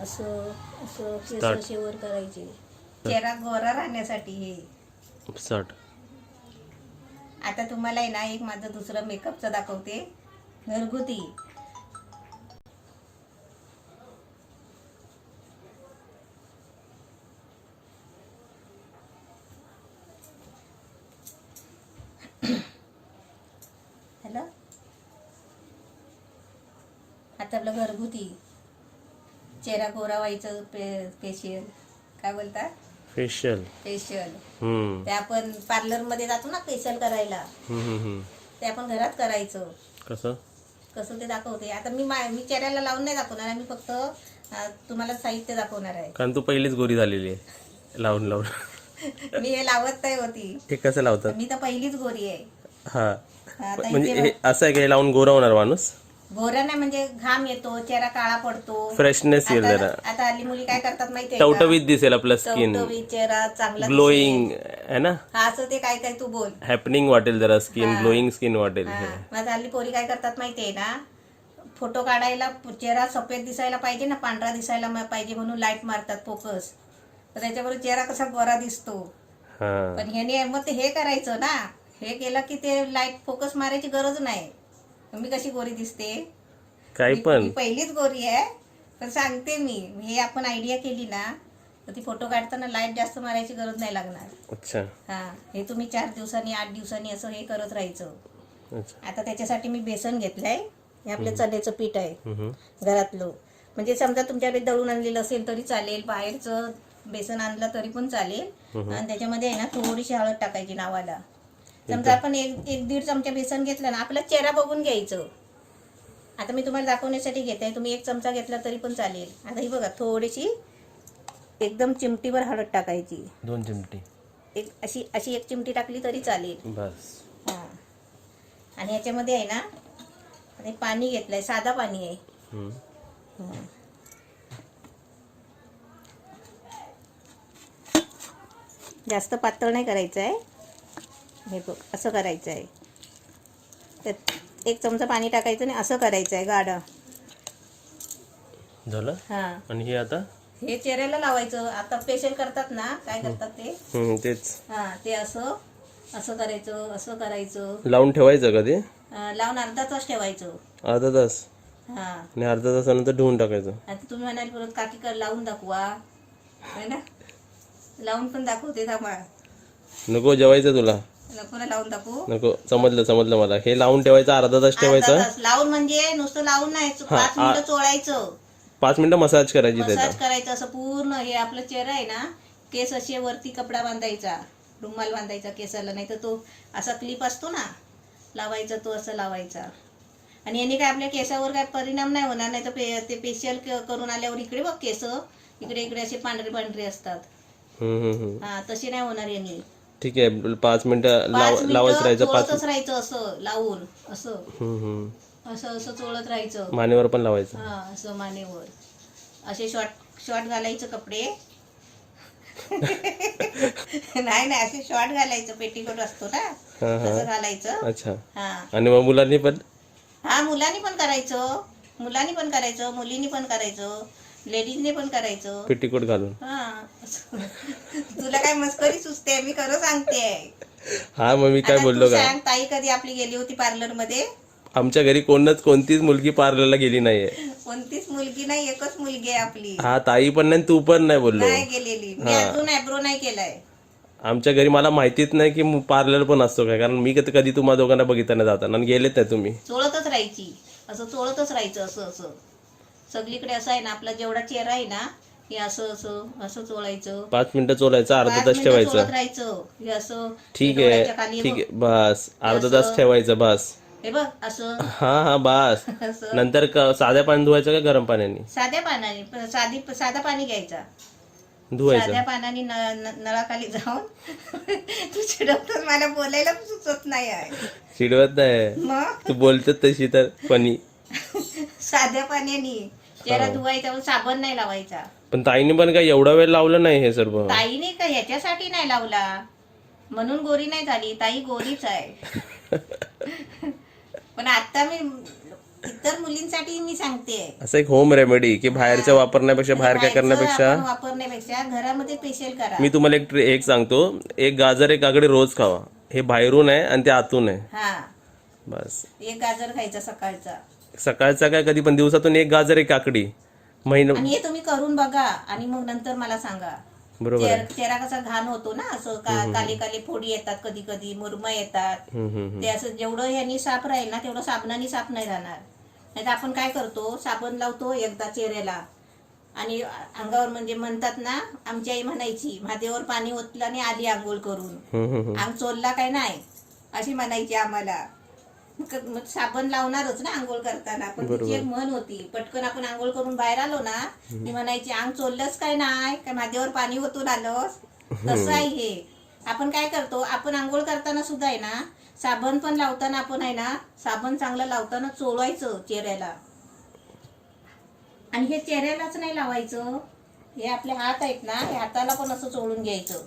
असं असं केस Start. असे वर करायचे, चेहरा गोरा राहण्यासाठी हे. स्टार्ट. आता तुम्हाला आहे ना एक माझं दुसरं मेकअपचं दाखवते, घरगुती. हॅलो, आता आपलं घरगुती चेहरा गोरा व्हायचं फेशियल, काय बोलतात, फेशियल. फेशियल. हम्म. ते आपण पार्लर मध्ये जातो ना फेशियल करायला, हम्म. ते आपण घरात करायचं. कसं? कसं ते दाखवते. आता मी चेहऱ्याला लावून नाही दाखवणार आहे, मी फक्त तुम्हाला साहित्य दाखवणार आहे. कारण तू पहिलीच गोरी झालेली आहे लावून लावून. मी हे लावत नाही होती, हे कसं लावतात? मी तर पहिलीच गोरी आहे. हा, आता म्हणजे इथे हे असं आहे की हे लावून गोरा होणार माणूस? गोरा नाही, म्हणजे घाम येतो, चेहरा काळा पडतो, फ्रेशनेस येईल जरा, आता हल्ली मुली काय करतात माहितीये टवटवीत दिसेल आपलं स्किन, टवटवीत चेहरा चांगला ग्लोईंग आहे ना, हा, असं ते काय काय तू बोल. हॅपनिंग वाटेल जरा, स्किन हा. ग्लोईंग स्किन वाटेल. हा, माझा हल्ली पोरी काय करतात माहितीये ना, फोटो काढायला चेहरा सफेद दिसायला पाहिजे ना, पांढरा दिसायला पाहिजे म्हणून लाईट मारतात, फोकस, तर त्याच्याबरोबर चेहरा कसा गोरा दिसतो. हा. पण ह्याने मग ते हे करायचं ना, हे केलं की ते लाईट फोकस मारायची गरज नाही. मी कशी गोरी दिसते, काही पण मी पहिलीच गोरी आहे, पण सांगते मी, हे आपण आयडिया केली ना तर ती फोटो काढताना लाईट जास्त मारायची गरज नाही लागणार. अच्छा. हा, हे तुम्ही 4 दिवसांनी 8 दिवसांनी असं हे करत राहायचं. अच्छा. आता त्याच्यासाठी मी बेसन घेतलंय, हे आपलं चण्याचं पीठ आहे हम्म. घरातलं. म्हणजे समजा तुमच्याकडे दळून आणलेलं असेल तरी चालेल, बाहेरचं बेसन आणलं तरी पण चालेल. आणि त्याच्यामध्ये आहे ना थोडीशी हळद टाकायची नावाला. समजा आपण एक दीड चमचा बेसन घेतलं ना, आपला चेहरा बघून घ्यायचं. आता मी तुम्हाला दाखवण्यासाठी घेते, तुम्ही 1 चमचा घेतला तरी पण चालेल. आता ही बघा, थोडीशी एकदम चिमटीवर हळद टाकायची, 2 चिमटी अशी अशी 1 चिमटी टाकली तरी चालेल. बस. हां, आणि याच्यामध्ये आहे ना, आणि पाणी घेतलंय, साधा पाणी आहे. हां. जास्त पातळ नाही करायचं आहे, हे बघ असं करायचं आहे. त्यात 1 चमचा पाणी टाकायचं आणि असं करायचं आहे गाढ. झालं. हां, आणि हे आता हे चेहऱ्याला लावायचं. आता फेशियल करतात ना, काय करतात ते, तेच हां, ते असं असं करायचं, असं करायचं. लावून ठेवायचं का ते? लावून अर्धा तास ठेवायचं. अर्धा तास. हां, आणि अर्धा तासानंतर धुवून टाकायचं. आता तुम्ही म्हणाल परत काकी कर लावून दाखवा, है ना, लावून पण दाखवते थांबा. नको, जेवायचं तुला? नको ना लावून दाखवू. नको, समजलं मला. हे लावून ठेवायचं, अर्धा तास अर्धा ठेवायचं. तास लावून, म्हणजे नुसतं लावून नाही, 5 मिनिटं चोळायचं, 5 मिनिटं मसाज करायची मसाज त्याचा. करायचं असं पूर्ण. हे आपलं चेहरा आहे ना, केस असे वरती कपडा बांधायचा, रुमाल बांधायचा केसाला, नाही तर तो असा क्लिप असतो ना लावायचा, तो असं लावायचा. आणि याने काय आपल्या केसावर काय परिणाम नाही होणार. नाही तर ते फेशियल करून आल्यावर इकडे बघ केस इकडे इकडे असे पांढरे पांढरे असतात. हा, तसे नाही होणार याने. ठीक आहे, 5 मिनिटं 5 लावायचं राहायचं. चोळतच राहायचं, असं लावून, असं असं असं चोळत राहायचं. मानेवर पण लावायचं. हा, असं मानेवर असे शॉर्ट घालायचं कपडे. नाही नाही, असे शॉर्ट घालायचं, पेटीकोट असतो ना तसं घालायचं. अच्छा. हा, आणि मग मुलांनी पण? हा, मुलांनी पण करायचं, मुलींनी पण करायचं, लेडीजने पण करायचं, पेटीकोट घालून. हा. तुला काय मस्करी सुचते, मी खरं सांगते. हा, मग मी काय आता बोललो तू का? सांग, ताई कधी आपली गेली होती पार्लर मध्ये? आमच्या घरी कोणतीच मुलगी पार्लरला गेली नाहीये. कोणतीच मुलगी नाही, एकच मुलगी आहे आपली. हा, ताई पण नाही, तू पण नाही बोललो. नाही गेलेली, मी अजून आयब्रो नाही केलाय. आमच्या घरी मला माहितीच नाही की पार्लर पण असतो काय, कारण मी कधी तुम्हा दोघांना बघितलं नाही जाताना, आणि गेलेत नाही तुम्ही. चोळतच राहायची, असं चोळतच राहायचं, असं असं सगळीकडे. असं आहे ना, आपला जेवढा चेहरा आहे ना, हे असं असं असं चोळायचं. 5 मिनिटं चोळायचं, अर्धा 5 तास मिनिटं ठेवायचं. चोळत राहायचं, हे असं. ठीक डोळ्याच्या खाली आहे, ठीक बघ. आहे, बस अर्धा तास ठेवायचं, बस. हे बघ असं. हा, बस. असं नंतर साध्या पाणी धुवायचं का गरम पाण्याने? साध्या पाण्याने, साधा पाणी घ्यायचा, धुवायचं. साध्या पाण्याने नळाखाली जाऊन. तू चिडवतोस, मला बोलायला सुचत नाही आहे. चिडवत नाही, मग तू बोलतच तशी तर. पाणी साध्या पाण्याने चेहरा धुवायचा, पण साबण नाही लावायचा. पण ताईने पण काय एवढा वेळ लावलं नाही हे सर्व. ताईने का ह्याच्यासाठी नाही लावला म्हणून गोरी नाही झाली, ताई गोरीच आहे. पण आता मी इतर मुलींसाठी मी सांगते. असं एक होम रेमेडी की बाहेरच्या वापरण्यापेक्षा, बाहेर काय बाहेरचं करण्यापेक्षा आपण वापरण्यापेक्षा घरामध्ये स्पेशल करा. मी तुम्हाला एक सांगतो, एक गाजर एक काकडी रोज खावा. हे बाहेरून आहे आणि ते आतून आहे. हा, बस. एक गाजर खायचा सकाळचा. सकाळचा काय, कधी पण दिवसातून एक गाजर एक काकडी महिना. आणि हे तुम्ही करून बघा आणि मग नंतर मला सांगा. बरोबर आहे. चेहरा कसा घाण होतो ना, असं काले काले फोडी येतात, कधी कधी मुरम येतात. ते असं जेवढं ह्यांनी साफ राहील ना तेवढं साबणाने साफ नाही राहणार. नाही तर आपण काय करतो, साबण लावतो एकदा चेहऱ्याला आणि अंगावर, म्हणजे म्हणतात ना, आमची आई म्हणायची माथ्यावर पाणी ओतलं आणि आली आंघोळ करून, अंग चोलला काय नाही अशी म्हणायची आम्हाला. मग साबण लावणारच ना आंघोळ करताना. पण तिची एक म्हण होती, पटकन आपण आंघोळ करून बाहेर आलो ना, ती म्हणायची अंग चोललंच काय नाही, काय माझ्यावर पाणी ओतून आलोस. तसं आहे हे. आपण काय करतो, आपण आंघोळ करताना सुद्धा आहे ना, साबण पण लावताना आपण आहे ना, साबण चांगलं लावताना चोळायचं चेहऱ्याला. आणि हे चेहऱ्यालाच नाही लावायचं, हे आपले हात आहेत ना, हे हाताला पण असं चोळून घ्यायचं.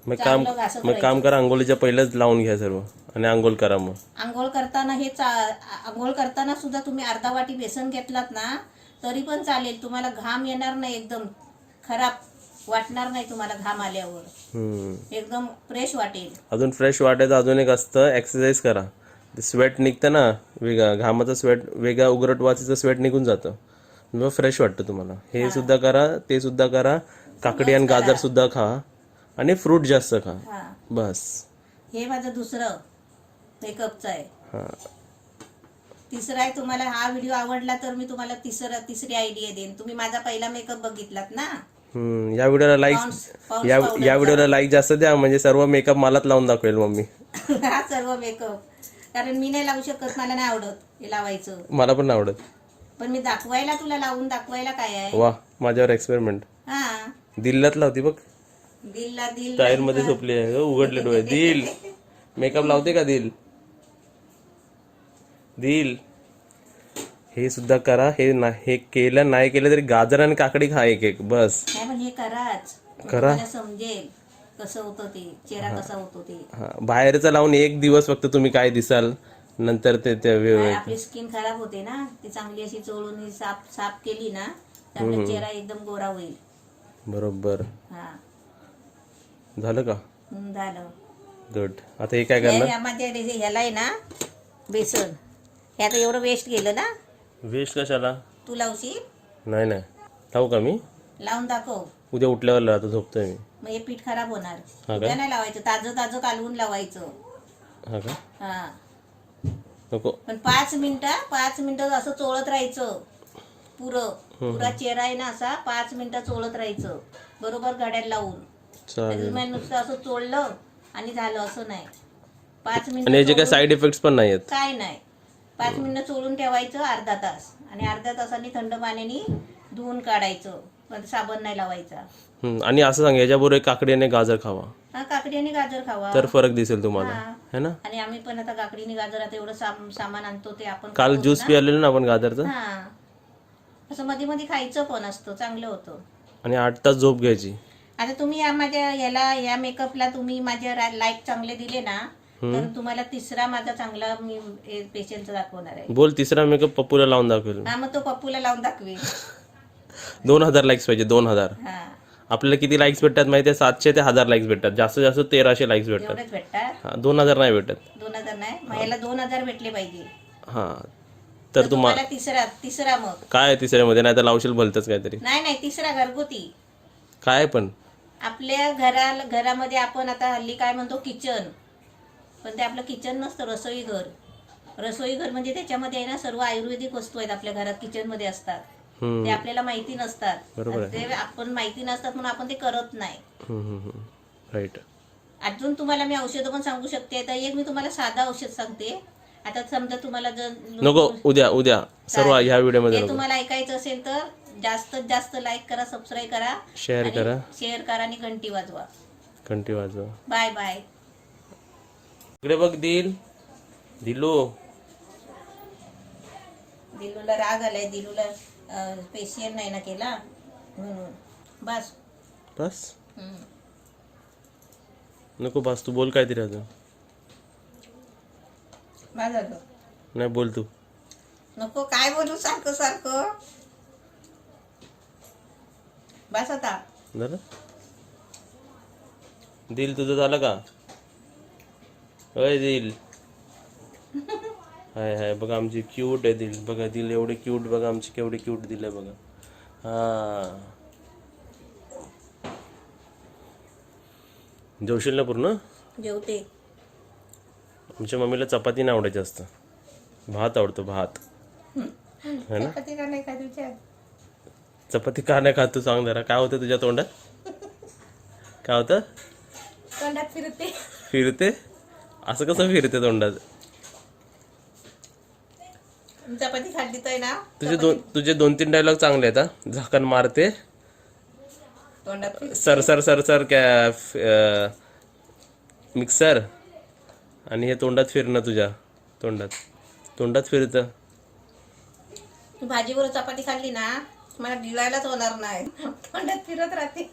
मग चांगलं घासत काम राहायचं. करा, आंघोळीच्या पहिलेच लावून घ्या सर्व आणि आंघोळ करा. मग आंघोळ करताना आंघोळ करताना सुद्धा तुम्ही अर्धा वाटी बेसन घेतलात ना तरी पण चालेल. तुम्हाला घाम येणार नाही, एकदम खराब वाटणार नाही तुम्हाला घाम आल्यावर. एकदम फ्रेश वाटेल. अजून फ्रेश वाटायचं अजून एक असतं, एक्सरसाइज करा. स्वेट निघतं ना वेगळा, घामाचा स्वेट वेगळा, उगरट वाचीचं स्वेट निघून जातं, मग फ्रेश वाटतं तुम्हाला. हे सुद्धा करा, ते सुद्धा करा. काकडी आणि गाजर सुद्धा खा आणि फ्रूट जास्त खा. हा, बस. हे माझं दुसरं मेकअपचं आहे. हा, तिसरं आहे. तुम्हाला हा व्हिडिओ आवडला तर मी तुम्हाला तिसरी आयडिया देईन. तुम्ही माझा पहिला मेकअप बघितलात ना. या व्हिडिओला लाईक, पाऊस या व्हिडिओला लाईक जास्त द्या, म्हणजे सर्व मेकअप मलाच लावून दाखवेल मम्मी. हा सर्व मेकअप, कारण मी नाही लावू शकत, मला नाही आवडत हे लावायचं. मला पण नाही आवडत. पण मी दाखवायला, तुला लावून दाखवायला काय आहे. वा, माझ्यावर एक्सपेरिमेंट. हा, दिल्लात लावती बघ, दिल स्टाईल मध्ये झोपली आहे, उघडले डोळे. दिल मेकअप लावते का दिल? दिल हे सुद्धा करा. हे केलं नाही केलं तरी गाजर आणि काकडी खा एक एक, बस. नाही पण हे कराच, करा. तुम्हाला समजेल कसं होतं ते, चेहरा कसा होतो ते. हा, बाहेरचं लावून एक दिवस फक्त तुम्ही काय दिसाल, नंतर ते आपली स्किन खराब होते ना, ती चांगली अशी चोळून साफ केली ना तर आपला चेहरा एकदम गोरा होईल. बरोबर. हा, झालं का? झालं. गुड. आता हे काय करणार? यामध्ये ह्याला आहे ना बेसन, हे आता एवढं वेस्ट गेलं ना. वेस्ट कशाला? तू लावशील? नाही नाही, लावू का मी? लावून दाखव. उद्या उठल्यावर लावतो, झोपतोय मी. मग हे पीठ खराब होणार. का? उद्या नाही लावायचं, ताजं ताजं कालवून लावायचं. हा का? हा, नको. पण 5 मिनिटं असं चोळत राहायचं. पुरा चेहरा आहे ना असा 5 मिनिटं चोळत राहायचं, बरोबर घड्याला लावून. चालेल. नुसतं असं चोळलं आणि झालं असं नाही. 5 आणि याचे मिनिटं काही साईड इफेक्ट्स पण नाही आहेत. काय नाही. 5 मिनिटं चोळून ठेवायचं अर्धा तास, आणि अर्ध्या तासाने थंड पाण्याने धुवून काढायचं, पण साबण नाही लावायचा. आणि असं सांग, याच्याबरोबर काकडी आणि गाजर खावा, हा, काकडी आणि गाजर खावा. तर फरक दिसेल तुम्हाला, हा. है ना? आणि आम्ही पण आता काकडी आणि गाजर आता एवढं सामान आणतो ते आपण काल खातो ज्यूस ना. पिलेलो ना आपण गाजरचं. हा, असं मध्ये मध्ये खायचं पण असतं, चांगलं होतं. आणि 8 तास झोप घ्यायची. आता तुम्ही या मेकअपला तुम्ही माझ्या लाईक चांगले दिले ना, तर तुम्हाला तिसरा माझा चांगला मी पेशंटचा दाखवणार आहे. बोल, तिसरा मेकअप पप्पूला लावून दाखवेल. हा, मग तो पप्पूला लावून दाखवेल. 2000 लाईक्स पाहिजे, 2000. हा, आपल्याला किती लाईक्स भेटतात माहिती आहे? 700 ते 1000 लाईक्स भेटतात, जास्तीत जास्त 1300 लाईक्स भेटतात. एवढेच भेटतात. हा, 2000 नाही भेटत. 2000 नाही, मग याला 2000 भेटले पाहिजे. हा, तर तुम्हाला तिसरा मग काय आहे तिसऱ्यामध्ये? नाही तर लावशील भलतच काहीतरी. नाही, तिसरा घरगुती. काय पण आपल्या घरामध्ये आपण आता हल्ली काय म्हणतो किचन, पण ते आपलं किचन नसतं, रसोई घर म्हणजे त्याच्यामध्ये आहे ना सर्व आयुर्वेदिक वस्तू आहेत आपल्या घरात किचन मध्ये असतात. ते आपल्याला माहिती नसतात. बरोबर ते आपण माहिती नसतात म्हणून आपण ते करत नाही. राईट. अजून तुम्हाला मी औषधं पण सांगू शकते. तर एक मी तुम्हाला साधा औषध सांगते. आता समजा तुम्हाला जर नको, उद्या सर्व ह्या व्हिडिओ मध्ये नको. तुम्हाला ऐकायचं असेल तर जास्तीत जास्त लाईक करा, सबस्क्राईब करा, शेअर करा आणि घंटी वाजवा. घंटी वाजवा. Bye bye. इकडे बघ दिलूला राग आलाय. दिलूला फेशियल नाही ना केला म्हणून. बस. नको बस, तू बोल काहीतरी अजून. झालं. नाही, बोल तू. नको काय बोलू सारखं सारखं. बस आता. झालं दिल तुझं झालं का? अय दिल हाय हाय बघा आमची क्यूट आहे दिल. बघा दिल एवढे क्यूट. बघा आमची केवढी क्यूट दिल आहे बघा. हा जेवशील ना पूर्ण? जेवते. आमच्या मम्मीला चपाती नाही आवडायची असतं, भात आवडतो भात. है ना? चपाती का नाही खात विचार. चपाती का नाही खात तू सांग जरा. काय होतं तुझ्या तोंडात? काय होतं? तोंडात फिरते. फिरते? असं कसं फिरते तोंडात? चपाती खाल्ली तर ना तुझे 2-3 डायलॉग चांगले आहेत हा. झाकण मारते, तोंडात फिरते. सर सर सर सर काय मिक्सर, आणि हे तोंडात फिरणं. तुझ्या तोंडात फिरतं. तू भाजीवर चपाती खाल्ली ना मला गिळायलाच होणार नाही. तोंडात फिरत राहते.